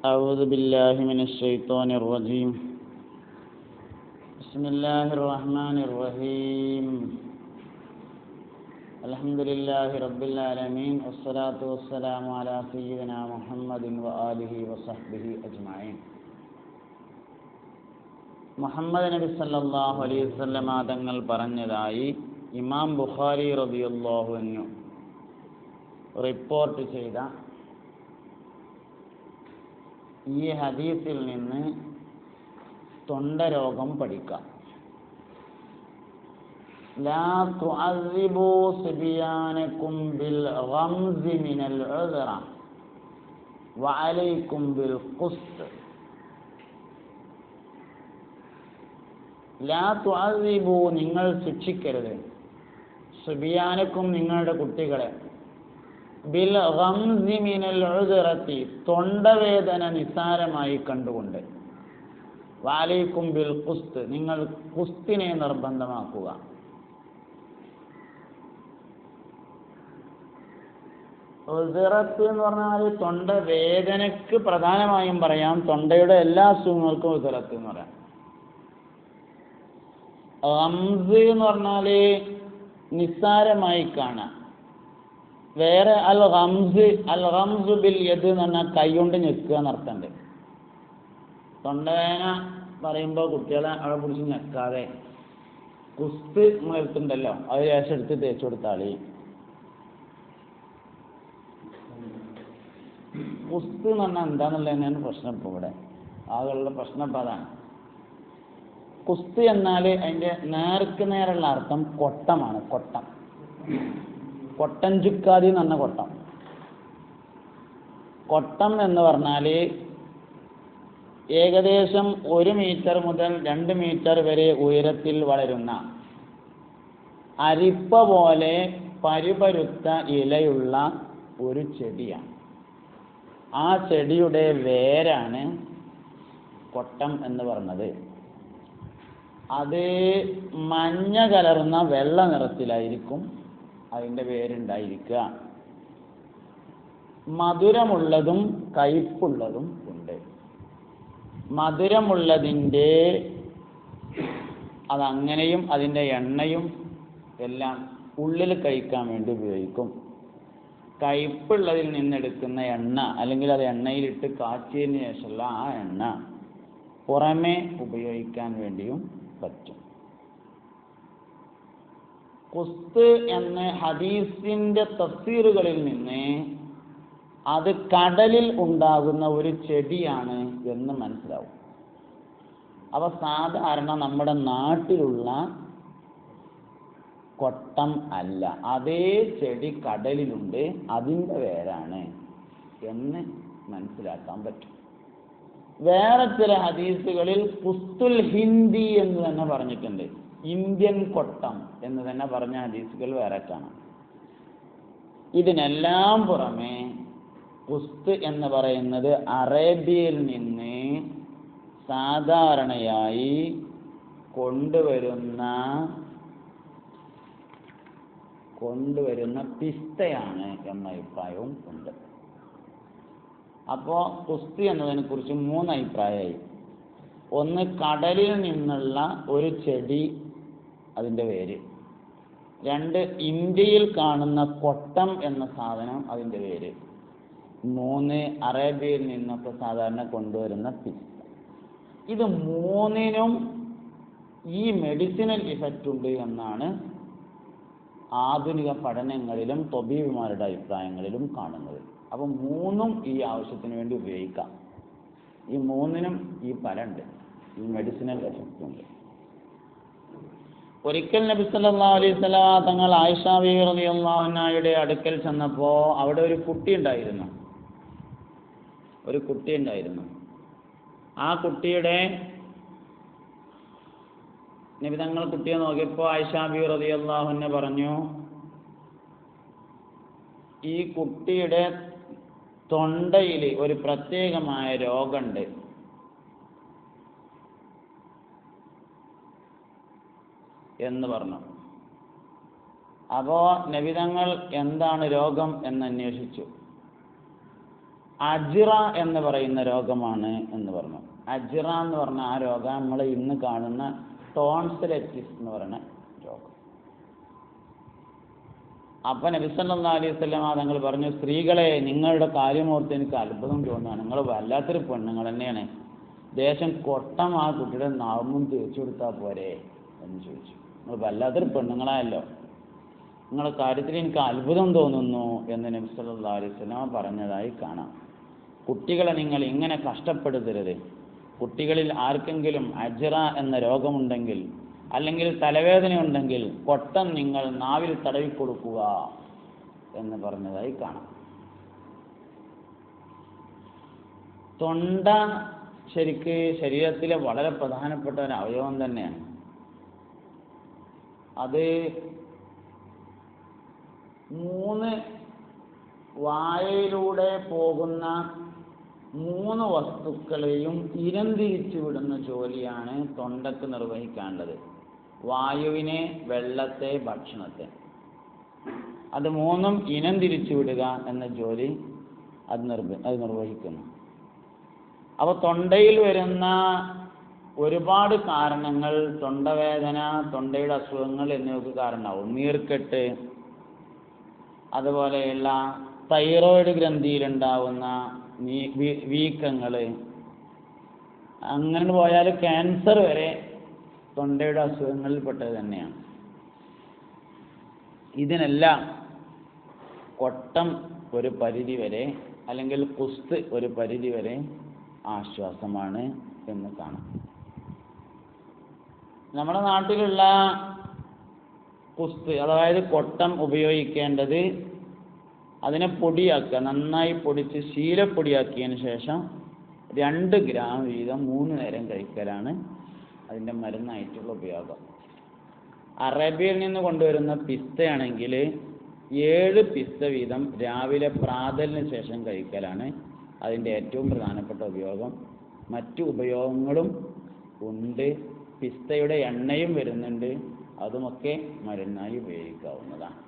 أعوذ بالله من الشيطان الرجيم بسم الله الرحمن الرحيم الحمد لله رب العالمين والصلاة والسلام على سيدنا محمد وآله وصحبه أجمعين. മുഹമ്മദ് നബി സല്ലല്ലാഹു അലൈഹി വസല്ലമ തങ്ങൾ പറഞ്ഞതായി ഇമാം ബുഖാരി റളിയല്ലാഹു അൻഹു റിപ്പോർട്ട് ചെയ്ത ഈ ഹദീസിൽ നിന്ന് തൊണ്ടരോഗം പഠിക്കാം. ലാ തുഅസിബു സിബിയാനകും ബിൽ ഗംസി മിനൽ ഉദ്റ വഅലൈക്കും ബിൽ ഖുസ്ത്. ലാ തുഅസിബു നിങ്ങൾ ശിക്ഷിക്കരുത്, സിബിയാനകും നിങ്ങളുടെ കുട്ടികളെ, ബിൽ ഗംസി മിനൽ ഉദ്റത്തി തൊണ്ടവേദന നിസ്സാരമായി കണ്ടുകൊണ്ട്, വഅലൈക്കും ബിൽ ഖുസ്ത് നിങ്ങൾ ഖുസ്തിനെ നിർബന്ധമാക്കുക. ഉദ്റത്ത് എന്ന് പറഞ്ഞാൽ തൊണ്ടവേദനക്ക് പ്രധാനമായും പറയാം, തൊണ്ടയുടെ എല്ലാ അസുഖങ്ങൾക്കും ഉദ്റത്ത് എന്ന് പറയാം. ഗംസ് എന്ന് പറഞ്ഞാൽ നിസ്സാരമായി കാണാം. വേറെ അൽ ഗംസു ബിൽ യദ് എന്ന് പറഞ്ഞാൽ കൈ കൊണ്ട് ഞെക്കുക എന്നർത്ഥമുണ്ട്. തൊണ്ടവേദന പറയുമ്പോൾ കുട്ടികളെ അവിടെ പിടിച്ച് ഞെക്കാതെ കുസ്ത് എടുത്തുണ്ടല്ലോ, അത് ശേഷം എടുത്ത് തേച്ചു കൊടുത്താളി. കുസ്ത് എന്ന് പറഞ്ഞാൽ എന്താണെന്നുള്ളത് തന്നെയാണ് പ്രശ്നം. ഇപ്പോൾ ഇവിടെ ആളുകളുടെ പ്രശ്നം ഇപ്പോൾ അതാണ്. കുസ്ത് എന്നാൽ അതിൻ്റെ നേർക്ക് നേരുള്ള അർത്ഥം കൊട്ടമാണ്. കൊട്ടൻ ചുക്കാതി എന്ന് പറഞ്ഞ കൊട്ടം. കൊട്ടം എന്ന് പറഞ്ഞാൽ ഏകദേശം 1 മീറ്റർ മുതൽ 2 മീറ്റർ വരെ ഉയരത്തിൽ വളരുന്ന അരിപ്പ പോലെ പരുപരുത്ത ഇലയുള്ള ഒരു ചെടിയാണ്. ആ ചെടിയുടെ വേരാണ് കൊട്ടം എന്ന് പറഞ്ഞത്. അത് മഞ്ഞ കലർന്ന വെള്ള നിറത്തിലായിരിക്കും അതിൻ്റെ വേരുണ്ടായിരിക്കുക. മധുരമുള്ളതും കയ്പുള്ളതും ഉണ്ട്. മധുരമുള്ളതിൻ്റെ അതങ്ങനെയും അതിൻ്റെ എണ്ണയും എല്ലാം ഉള്ളിൽ കഴിക്കാൻ വേണ്ടി ഉപയോഗിക്കും. കയ്പുള്ളതിൽ നിന്നെടുക്കുന്ന എണ്ണ, അല്ലെങ്കിൽ അത് എണ്ണയിലിട്ട് കാച്ചിയതിന് ശേഷമുള്ള ആ എണ്ണ പുറമേ ഉപയോഗിക്കാൻ വേണ്ടിയും പറ്റും. ഖുസ്ത് എന്ന ഹദീസിന്റെ തഫ്സീറുകളിൽ നിന്ന് അത് കടലിൽ ഉണ്ടാകുന്ന ഒരു ചെടിയാണ് എന്ന് മനസ്സിലാവും. അവ സാധാരണ നമ്മുടെ നാട്ടിലുള്ള കൊട്ടം അല്ല, അതേ ചെടി കടലിലുണ്ട്, അതിൻ്റെ വേരാണ് എന്ന് മനസ്സിലാക്കാൻ പറ്റും. വേറെ ചില ഹദീസുകളിൽ ഖുസ്തുൽ ഹിന്ദി എന്ന് തന്നെ പറഞ്ഞിട്ടുണ്ട്. ഇന്ത്യൻ കൊട്ടം എന്ന് തന്നെ പറഞ്ഞ ഹദീസുകൾ വേറെ കാണാം. ഇതിനെല്ലാം പുറമെ ഖുസ്ത് എന്ന് പറയുന്നത് അറേബ്യയിൽ നിന്ന് സാധാരണയായി കൊണ്ടുവരുന്ന പിസ്തയാണ് എന്ന അഭിപ്രായവും ഉണ്ട്. അപ്പോൾ ഖുസ്ത് എന്നതിനെ കുറിച്ച് 3 അഭിപ്രായമായി. ഒന്ന്, കടലിൽ നിന്നുള്ള ഒരു ചെടി, അതിൻ്റെ വേര്. 2, ഇന്ത്യയിൽ കാണുന്ന കൊട്ടം എന്ന സാധനം, അതിൻ്റെ വേര്. 3, അറേബ്യയിൽ നിന്നൊക്കെ സാധാരണ കൊണ്ടുവരുന്ന പിസ്ത. ഇത് 3നും ഈ മെഡിസിനൽ ഇഫക്റ്റ് ഉണ്ട് എന്നാണ് ആധുനിക പഠനങ്ങളിലും തൊബീബുമാരുടെ അഭിപ്രായങ്ങളിലും കാണുന്നത്. അപ്പം 3ഉം ഈ ആവശ്യത്തിന് വേണ്ടി ഉപയോഗിക്കാം. ഈ 3നും ഈ ഫലമുണ്ട്, ഈ മെഡിസിനൽ എഫക്റ്റ് ഉണ്ട്. ഒരിക്കൽ നബി സല്ലല്ലാഹു അലൈഹി വസല്ലം തങ്ങൾ ആയിഷ ബീവി റളിയല്ലാഹു അൻഹയുടെ അടുക്കൽ ചെന്നപ്പോൾ അവിടെ ഒരു കുട്ടി ഉണ്ടായിരുന്നു. ആ കുട്ടിയുടെ നബി തങ്ങൾ കുട്ടിയെ നോക്കിയപ്പോൾ ആയിഷ ബീവി റളിയല്ലാഹു അൻഹ പറഞ്ഞു, ഈ കുട്ടിയുടെ തൊണ്ടയിൽ ഒരു പ്രത്യേകമായ രോഗമുണ്ട്, എന്ന് പറഞ്ഞു. അപ്പോൾ നബി തങ്ങൾ എന്താണ് രോഗം എന്ന് അന്വേഷിച്ചു. അജിറ എന്ന് പറയുന്ന രോഗമാണ് എന്ന് പറഞ്ഞു. അജിറ എന്ന് പറഞ്ഞ ആ രോഗം നമ്മൾ ഇന്ന് കാണുന്ന ടോൺസിലൈറ്റിസ് എന്ന് പറയുന്ന രോഗം. അപ്പം നബി സല്ലല്ലാഹു അലൈഹി വസല്ലം തങ്ങൾ പറഞ്ഞു, സ്ത്രീകളെ നിങ്ങളുടെ കാര്യമോർത്ത് എനിക്ക് അത്ഭുതം തോന്നുകയാണ്, നിങ്ങൾ വല്ലാത്തൊരു പെണ്ണുങ്ങൾ തന്നെയാണ്, ദേശം കൊട്ടം ആ കുട്ടിയുടെ നാവും തേച്ചു കൊടുത്താൽ പോരെ എന്ന് ചോദിച്ചു. നിങ്ങൾ വല്ലാത്തൊരു പെണ്ണുങ്ങളായല്ലോ, നിങ്ങളുടെ കാര്യത്തിൽ എനിക്ക് അത്ഭുതം തോന്നുന്നു എന്ന് നബി സല്ലല്ലാഹു അലൈഹി വസല്ലം പറഞ്ഞതായി കാണാം. കുട്ടികളെ നിങ്ങൾ ഇങ്ങനെ കഷ്ടപ്പെടുത്തരുത്. കുട്ടികളിൽ ആർക്കെങ്കിലും അജ്റ എന്ന രോഗമുണ്ടെങ്കിൽ അല്ലെങ്കിൽ തലവേദന ഉണ്ടെങ്കിൽ കൊട്ടം നിങ്ങൾ നാവിൽ തടവി കൊടുക്കുക എന്ന് പറഞ്ഞതായി കാണാം. തൊണ്ട ശരിക്ക് ശരീരത്തിലെ വളരെ പ്രധാനപ്പെട്ട ഒരു അവയവം തന്നെയാണ്. അത് 3 വായയിലൂടെ പോകുന്ന 3 വസ്തുക്കളെയും ഇനംതിരിച്ചു വിടുന്ന ജോലിയാണ് തൊണ്ടക്ക് നിർവഹിക്കേണ്ടത്. വായുവിനെ, വെള്ളത്തെ, ഭക്ഷണത്തെ, അത് 3ഉം ഇനം തിരിച്ചു വിടുക എന്ന ജോലി അത് നിർവഹിക്കുന്നു. അപ്പോൾ തൊണ്ടയിൽ വരുന്ന ഒരുപാട് കാരണങ്ങൾ, തൊണ്ടവേദന, തൊണ്ടയുടെ അസുഖങ്ങൾ എന്നിവയ്ക്ക് കാരണമാവും. നീർക്കെട്ട്, അതുപോലെയുള്ള തൈറോയിഡ് ഗ്രന്ഥിയിലുണ്ടാവുന്ന വീക്കങ്ങൾ, അങ്ങനെ പോയാൽ ക്യാൻസർ വരെ തൊണ്ടയുടെ അസുഖങ്ങളിൽപ്പെട്ടത് തന്നെയാണ്. ഇതിനെല്ലാം കൊട്ടം ഒരു പരിധി വരെ അല്ലെങ്കിൽ കുസ്ത് ഒരു പരിധി വരെ ആശ്വാസമാണ് എന്ന് കാണാം. നമ്മുടെ നാട്ടിലുള്ള കുസ്ത് അതായത് കൊട്ടം ഉപയോഗിക്കേണ്ടത് അതിനെ പൊടിയാക്കുക, നന്നായി പൊടിച്ച് ശീലപ്പൊടിയാക്കിയതിന് ശേഷം 2 ഗ്രാം വീതം 3 നേരം കഴിക്കലാണ് അതിൻ്റെ മരുന്നായിട്ടുള്ള ഉപയോഗം. അറേബ്യയിൽ നിന്ന് കൊണ്ടുവരുന്ന പിസ്തയാണെങ്കിൽ 7 പിസ്ത വീതം രാവിലെ പ്രാതലിന് ശേഷം കഴിക്കലാണ് അതിൻ്റെ ഏറ്റവും പ്രധാനപ്പെട്ട ഉപയോഗം. മറ്റു ഉപയോഗങ്ങളും ഉണ്ട്. പിസ്തയുടെ എണ്ണയും വരുന്നുണ്ട്, അതുമൊക്കെ മരുന്നായി ഉപയോഗിക്കാവുന്നതാണ്.